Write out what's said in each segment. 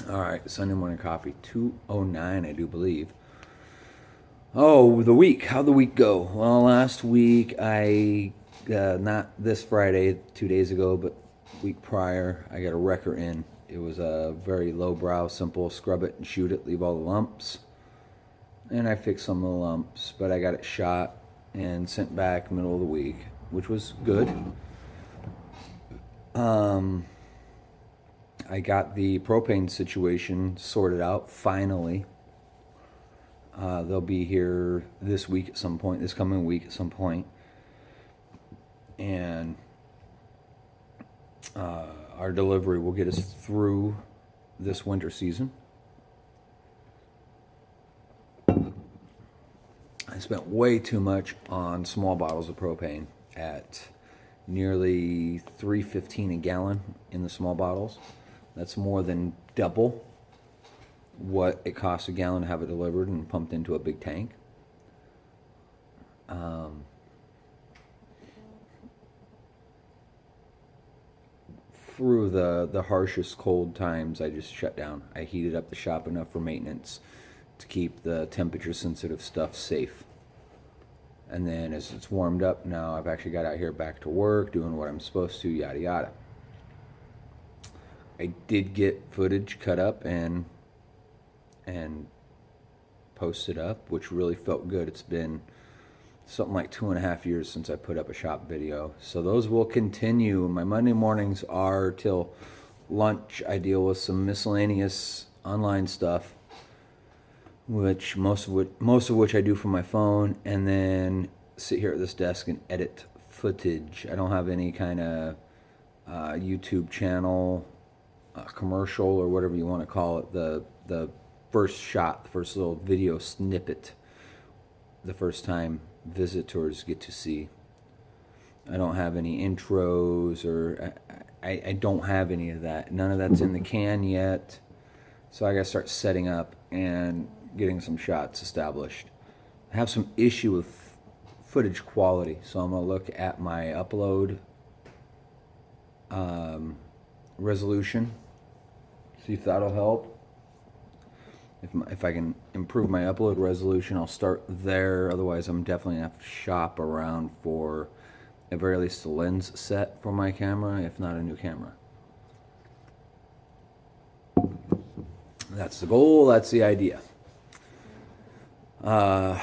All right, Sunday morning coffee, 2:09, I do believe. Oh, the week. How'd the week go? Well, last week not this Friday, 2 days ago, but week prior, I got a wrecker in. It was a very lowbrow, simple, scrub it and shoot it, leave all the lumps. And I fixed some of the lumps, but I got it shot and sent back middle of the week, which was good. I got the propane situation sorted out finally. They'll be here this week at some point, this coming week at some point. And our delivery will get us through this winter season. I spent way too much on small bottles of propane at nearly $3.15 a gallon in the small bottles. That's more than double what it costs a gallon to have it delivered and pumped into a big tank. Through the harshest cold times, I just shut down. I heated up the shop enough for maintenance to keep the temperature sensitive stuff safe. And then as it's warmed up, now I've actually got out here back to work, doing what I'm supposed to, yada yada. I did get footage cut up and posted up, which really felt good. It's been something like 2.5 years since I put up a shop video. So those will continue. My Monday mornings are till lunch. I deal with some miscellaneous online stuff, which most of which I do from my phone, and then sit here at this desk and edit footage. I don't have any kind of YouTube channel, commercial, or whatever you want to call it. The first shot, the first little video snippet, the first time visitors get to see. I don't have any intros, or I don't have any of that. None of that's in the can yet. So I got to start setting up and getting some shots established. I have some issue with footage quality, so I'm going to look at my upload resolution, see if that'll help. If I can improve my upload resolution, I'll start there. Otherwise, I'm definitely going to have to shop around for, at very least, a lens set for my camera, if not a new camera. That's the goal. That's the idea. Let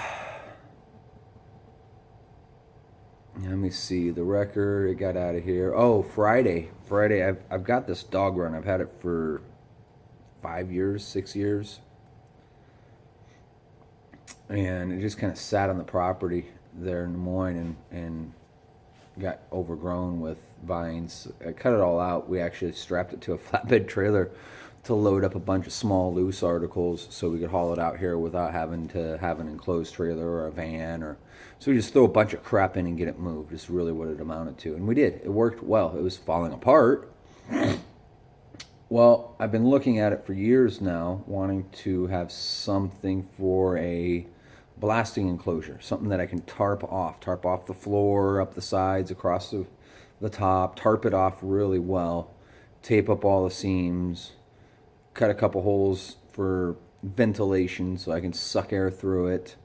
me see the record. It got out of here. Oh, Friday. I've got this dog run. I've had it for 5 years, 6 years, and it just kind of sat on the property there in Des Moines and got overgrown with vines. I cut it all out. We actually strapped it to a flatbed trailer to load up a bunch of small loose articles so we could haul it out here without having to have an enclosed trailer or a van. Or so we just throw a bunch of crap in and get it moved is really what it amounted to. And we did. It worked well. It was falling apart. Well, I've been looking at it for years now, wanting to have something for a blasting enclosure, something that I can tarp off the floor, up the sides, across the top, tarp it off really well, tape up all the seams, cut a couple holes for ventilation so I can suck air through it.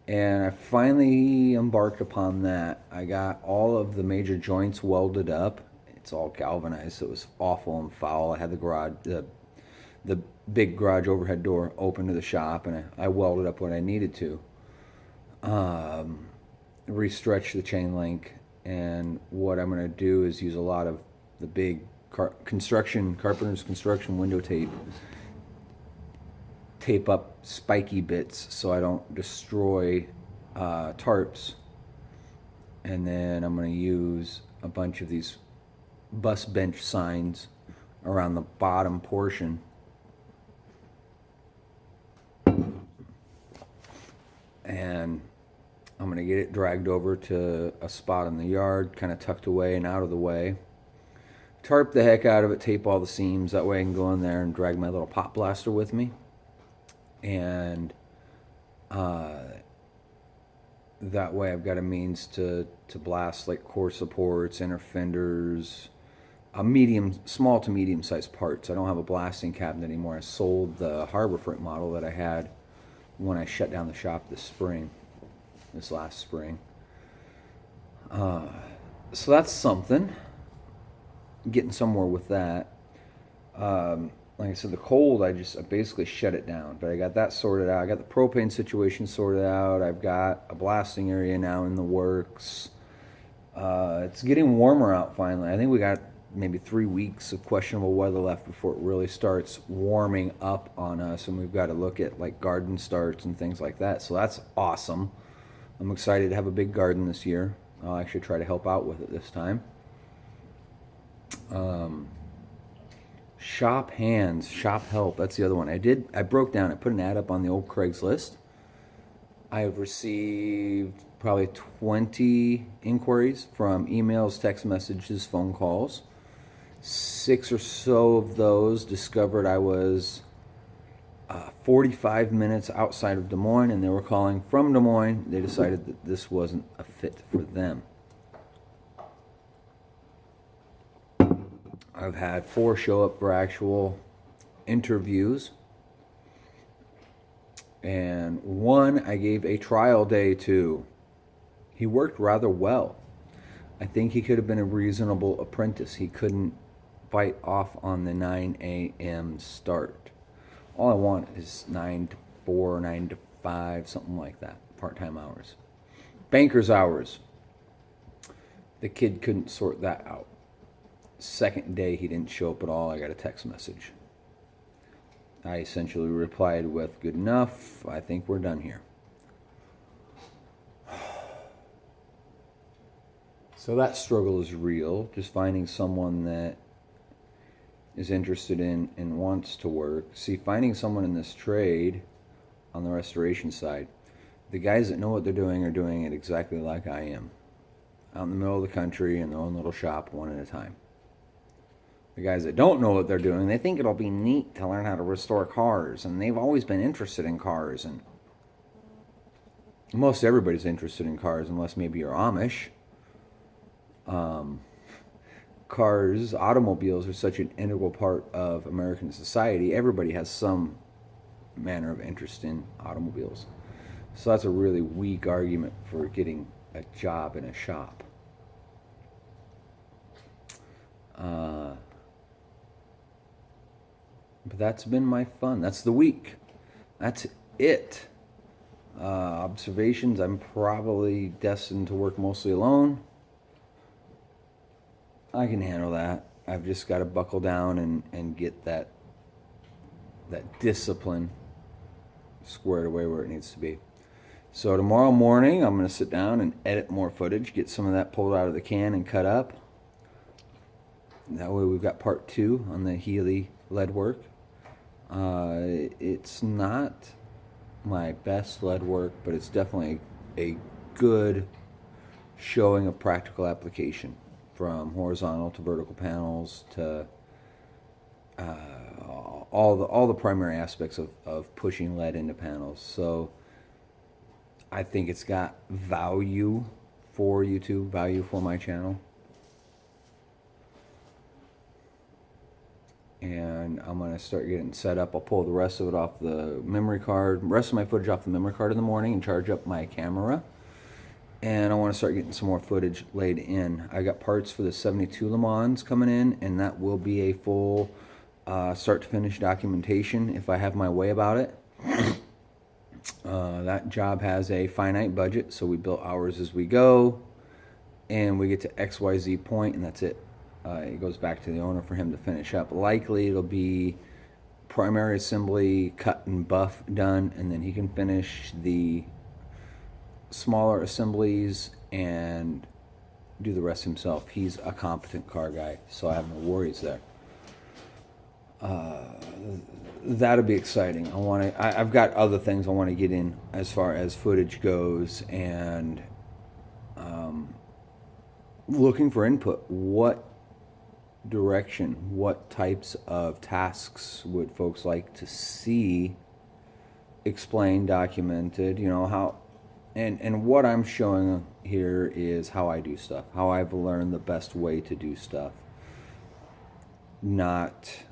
And I finally embarked upon that. I got all of the major joints welded up. It's all galvanized, so it was awful and foul. I had the big garage overhead door open to the shop, and I welded up what I needed to. Restretch the chain link, and what I'm going to do is use a lot of the big carpenter's construction window tape up spiky bits so I don't destroy tarps. And then I'm going to use a bunch of these bus bench signs around the bottom portion. And I'm going to get it dragged over to a spot in the yard, kind of tucked away and out of the way. Tarp the heck out of it, tape all the seams. That way I can go in there and drag my little pop blaster with me. And that way I've got a means to blast like core supports, inner fenders, small to medium sized parts. I don't have a blasting cabinet anymore. I sold the Harbor Freight model that I had when I shut down the shop this last spring. So that's something. Getting somewhere with that. Like I said, the cold, I basically shut it down. But I got that sorted out. I got the propane situation sorted out. I've got a blasting area now in the works. It's getting warmer out finally. I think we got maybe 3 weeks of questionable weather left before it really starts warming up on us, and we've got to look at like garden starts and things like that. So that's awesome. I'm excited to have a big garden this year. I'll actually try to help out with it this time. Shop hands, shop help. That's the other one. I broke down. I put an ad up on the old Craigslist. I have received probably 20 inquiries from emails, text messages, phone calls. 6 or so of those discovered I was 45 minutes outside of Des Moines, and they were calling from Des Moines. They decided that this wasn't a fit for them. I've had 4 show up for actual interviews, and 1 I gave a trial day to. He worked rather well. I think he could have been a reasonable apprentice. He couldn't bite off on the 9 a.m. start. All I want is 9 to 4, 9 to 5, something like that, part-time hours. Banker's hours. The kid couldn't sort that out. Second day, he didn't show up at all. I got a text message. I essentially replied with, "Good enough. I think we're done here." So that struggle is real. Just finding someone that is interested in and wants to work. See, finding someone in this trade on the restoration side, the guys that know what they're doing are doing it exactly like I am. Out in the middle of the country in their own little shop, one at a time. The guys that don't know what they're doing, they think it'll be neat to learn how to restore cars, and they've always been interested in cars, and most everybody's interested in cars unless maybe you're Amish. Cars, automobiles are such an integral part of American society. Everybody has some manner of interest in automobiles. So that's a really weak argument for getting a job in a shop. But that's been my fun. That's the week. That's it. Observations, I'm probably destined to work mostly alone. I can handle that. I've just got to buckle down and get that discipline squared away where it needs to be. So tomorrow morning, I'm going to sit down and edit more footage, get some of that pulled out of the can and cut up. That way we've got part 2 on the Healy lead work. It's not my best lead work, but it's definitely a good showing of practical application, from horizontal to vertical panels to all the primary aspects of pushing lead into panels. So I think it's got value for YouTube, value for my channel. And I'm going to start getting set up. I'll pull the rest of it off the memory card, rest of my footage off the memory card in the morning, and charge up my camera. And I want to start getting some more footage laid in. I got parts for the 72 Le Mans coming in, and that will be a full start to finish documentation if I have my way about it. That job has a finite budget, so we built hours as we go, and we get to XYZ point, and that's it. It goes back to the owner for him to finish up. Likely it'll be primary assembly, cut and buff done, and then he can finish the smaller assemblies and do the rest himself. He's a competent car guy, so I have no worries there. That'll be exciting. I've got other things I want to get in as far as footage goes, and looking for input. What direction, what types of tasks would folks like to see explained, documented? You know, how, and what I'm showing here is how I do stuff, how I've learned the best way to do stuff. not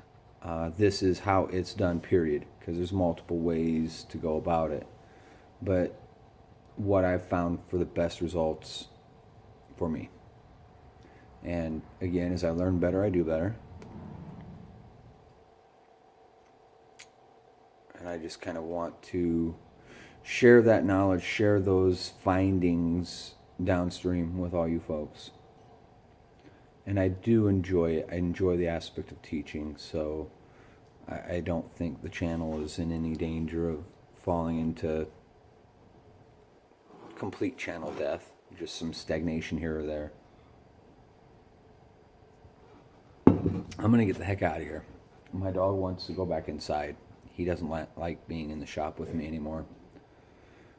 this is how it's done, period, because there's multiple ways to go about it. But what I've found for the best results for me. And again, as I learn better, I do better. And I just kind of want to share that knowledge, share those findings downstream with all you folks. And I do enjoy it. I enjoy the aspect of teaching, so I don't think the channel is in any danger of falling into complete channel death, just some stagnation here or there. I'm going to get the heck out of here. My dog wants to go back inside. He doesn't like being in the shop with me anymore.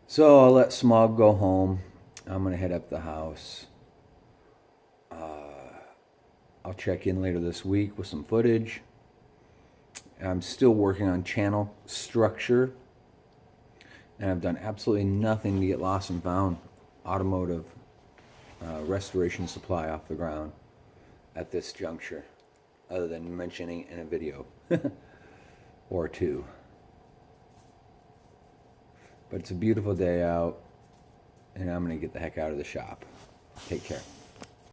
So I'll let Smog go home. I'm going to head up the house. I'll check in later this week with some footage. I'm still working on channel structure. And I've done absolutely nothing to get Lost and Found automotive restoration supply off the ground at this juncture, other than mentioning in a video or two. But it's a beautiful day out, and I'm going to get the heck out of the shop. Take care.